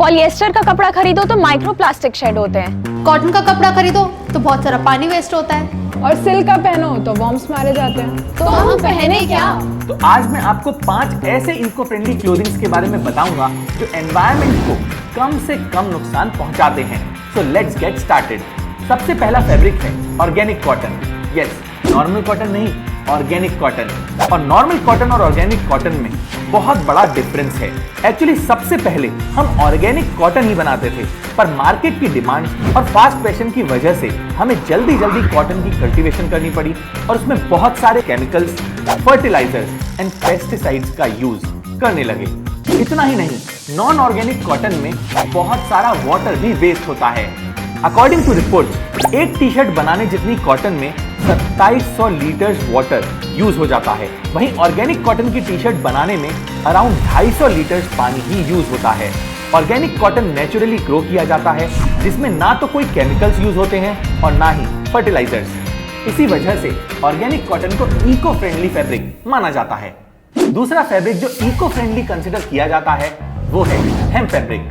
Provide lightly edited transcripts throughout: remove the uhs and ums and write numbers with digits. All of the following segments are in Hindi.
पॉलिएस्टर का कपड़ा खरीदो तो माइक्रो प्लास्टिक शेड होते हैं। कॉटन का कपड़ा खरीदो तो बहुत सारा पानी वेस्ट होता है। और सिल्क का पहनो तो वॉर्म्स मारे जाते हैं। तो हम पहने क्या? तो आज मैं आपको 5 ऐसे इको फ्रेंडली क्लोथिंग्स के बारे में बताऊंगा जो एनवायरनमेंट को कम से कम नुकसान पहुंचाते हैं। So let's get started. सबसे पहला फैब्रिक है organic cotton. Yes, normal cotton नहीं, ऑर्गेनिक कॉटन। और नॉर्मल कॉटन और ऑर्गेनिक कॉटन में बहुत बड़ा डिफरेंस है। एक्चुअली सबसे पहले हम ऑर्गेनिक कॉटन ही बनाते थे, पर मार्केट की डिमांड और फास्ट फैशन की वजह से हमें जल्दी जल्दी कॉटन की कल्टीवेशन करनी पड़ी और उसमें बहुत सारे केमिकल्स, फर्टिलाइजर्स एंड पेस्टिसाइड्स का यूज करने लगे। इतना ही नहीं, नॉन ऑर्गेनिक कॉटन में बहुत सारा वाटर भी वेस्ट होता है। अकॉर्डिंग टू रिपोर्ट, एक टी शर्ट बनाने जितनी कॉटन में 2700 लीटर्स वाटर यूज हो जाता है। वहीं ऑर्गेनिक कॉटन की टी शर्ट बनाने में अराउंड 250 लीटर्स पानी ही यूज होता है। ऑर्गेनिक कॉटन नेचुरली ग्रो किया जाता है, जिसमें ना तो कोई केमिकल्स यूज होते हैं और ना ही फर्टिलाइजर्स। इसी वजह से ऑर्गेनिक कॉटन को इको फ्रेंडली फैब्रिक माना जाता है। दूसरा फैब्रिक जो इको फ्रेंडली कंसिडर किया जाता है वो है हेम्प फैब्रिक।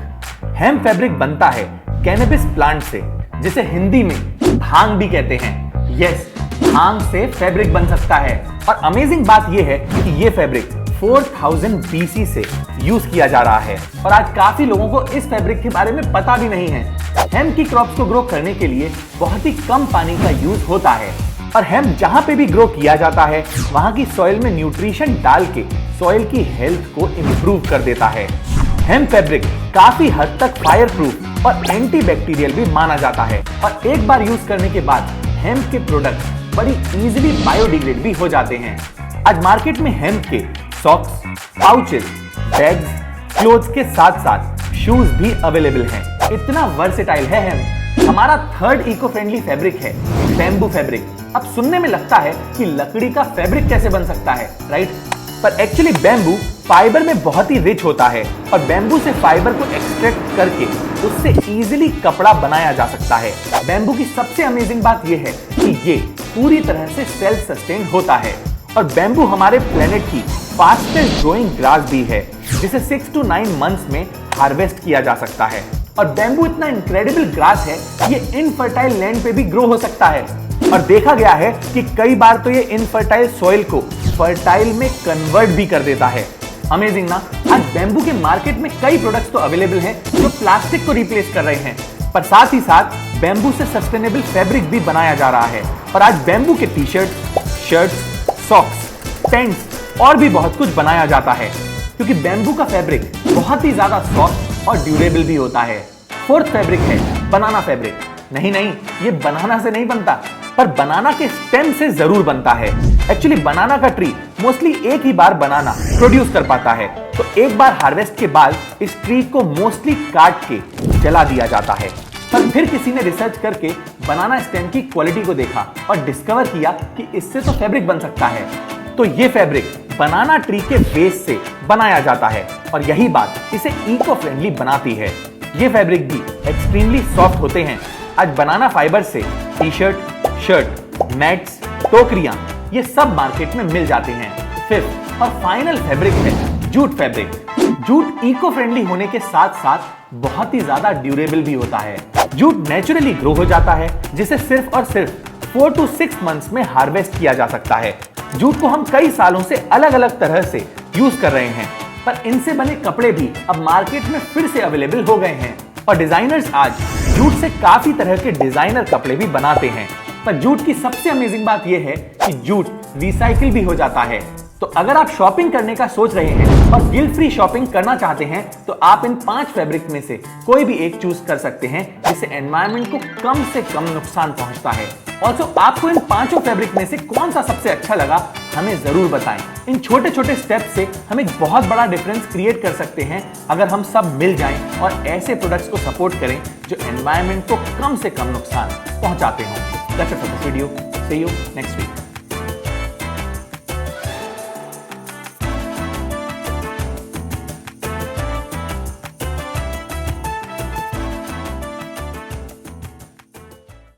हेम्प फैब्रिक बनता है कैनबिस प्लांट से, जिसे हिंदी में भांग भी कहते हैं। यस, भांग से फैब्रिक बन सकता है। और अमेजिंग बात यह है कि यह फैब्रिक 4000 BC से यूज किया जा रहा है और आज काफी लोगों को इस फैब्रिक के बारे में पता भी नहीं है। हेम्प की क्रॉप्स को ग्रो करने के लिए बहुत ही कम पानी का यूज होता है और हेम्प जहां पे भी ग्रो किया जाता है वहां की सॉइल में न्यूट्रिशन डाल के सॉइल की हेल्थ को इंप्रूव कर देता है। हेम्प फैब्रिक काफी हद तक फायर प्रूफ और एंटी बैक्टीरियल भी माना जाता है और एक बार यूज करने के बाद हेम्प के प्रोडक्ट बड़ी इजीली बायोडिग्रेड भी हो जाते हैं। आज मार्केट में हेम्प के सॉक्स, पाउचेस, बैग्स, क्लोथ्स के साथ साथ शूज भी अवेलेबल हैं। इतना वर्सेटाइल है हेम्प। हमारा थर्ड इको फ्रेंडली फैब्रिक है बैम्बू फैब्रिक। अब सुनने में लगता है कि लकड़ी का फैब्रिक कैसे बन सकता है, राइट? पर एक्चुअली बैम्बू फाइबर में बहुत ही रिच होता है और बैम्बू से फाइबर को एक्सट्रैक्ट करके उससे इजीली कपड़ा बनाया जा सकता है। बैम्बू की सबसे अमेजिंग बात यह है कि ये पूरी तरह से सेल्फ सस्टेन होता है और बैम्बू हमारे प्लेनेट की फास्टेस्ट ग्रोइंग ग्रास भी है, जिसे 6 to 9 मंथ्स में हार्वेस्ट किया जा सकता है। और बैम्बू इतना इनक्रेडिबल ग्रास है, ये इनफर्टाइल लैंड पे भी ग्रो हो सकता है और देखा गया है कि कई बार तो ये इनफर्टाइल सॉइल को फर्टाइल में कन्वर्ट भी कर देता है। अमेजिंग ना? आज बैम्बू के मार्केट में कई प्रोडक्ट्स तो अवेलेबल हैं जो प्लास्टिक को रिप्लेस कर रहे हैं, पर साथ ही साथ बैम्बू से सस्टेनेबल फैब्रिक भी बनाया जा रहा है। और आज बैम्बू के T shirt, shirts, socks, paints और भी बहुत कुछ बनाया जाता है, क्योंकि बैम्बू का फैब्रिक बहुत ही ज्यादा सॉफ्ट और ड्यूरेबल भी होता है। फोर्थ फैब्रिक है बनाना फैब्रिक। नहीं, ये बनाना से नहीं बनता, पर बनाना के स्टेम से जरूर बनता है। एक्चुअली बनाना का ट्री मोस्टली एक ही बार बनाना प्रोड्यूस कर पाता है, तो एक बार हार्वेस्ट के बाद इस ट्री को मोस्टली काट के जला दिया जाता है। पर फिर किसी ने रिसर्च करके बनाना स्टेम की क्वालिटी को देखा और डिस्कवर किया कि इससे तो फैब्रिक बन सकता है। तो ये फैब्रिक बनाना ट्री के बेस से बनाया जाता है और यही बात इसे इको फ्रेंडली बनाती है। ये फैब्रिक भी एक्सट्रीमली सॉफ्ट होते हैं। आज बनाना फाइबर से टी शर्ट, शर्ट, मैट्स, टोकरियां ये सब मार्केट में मिल जाते हैं। फिफ्थ और फाइनल फैब्रिक है jute fabric. Jute eco friendly होने के साथ साथ बहुत ही ज्यादा ड्यूरेबल भी होता है। जूट नेचुरली ग्रो हो जाता है, जिसे सिर्फ और सिर्फ 4 to 6 मंथ्स में हार्वेस्ट किया जा सकता है। जूट को हम कई सालों से अलग अलग तरह से यूज कर रहे हैं, पर इनसे बने कपड़े भी अब मार्केट में फिर से अवेलेबल हो गए हैं और डिजाइनर्स आज जूट से काफी तरह के डिजाइनर कपड़े भी बनाते हैं। पर जूट की सबसे अमेजिंग बात यह है कि जूट रिसाइकिल भी हो जाता है। तो अगर आप शॉपिंग करने का सोच रहे हैं और गिल्ट फ्री शॉपिंग करना चाहते हैं तो आप इन 5 फैब्रिक में से कोई भी एक चूज कर सकते हैं, जिससे एनवायरनमेंट को कम से कम नुकसान पहुंचता है। ऑल्सो आपको इन 5 फैब्रिक में से कौन सा सबसे अच्छा लगा हमें जरूर बताएं। इन छोटे छोटे स्टेप से हम एक बहुत बड़ा डिफरेंस क्रिएट कर सकते हैं अगर हम सब मिल जाएं और ऐसे प्रोडक्ट्स को सपोर्ट करें जो एनवायरनमेंट को कम से कम नुकसान पहुंचाते हों। That's it for this video. See you next week.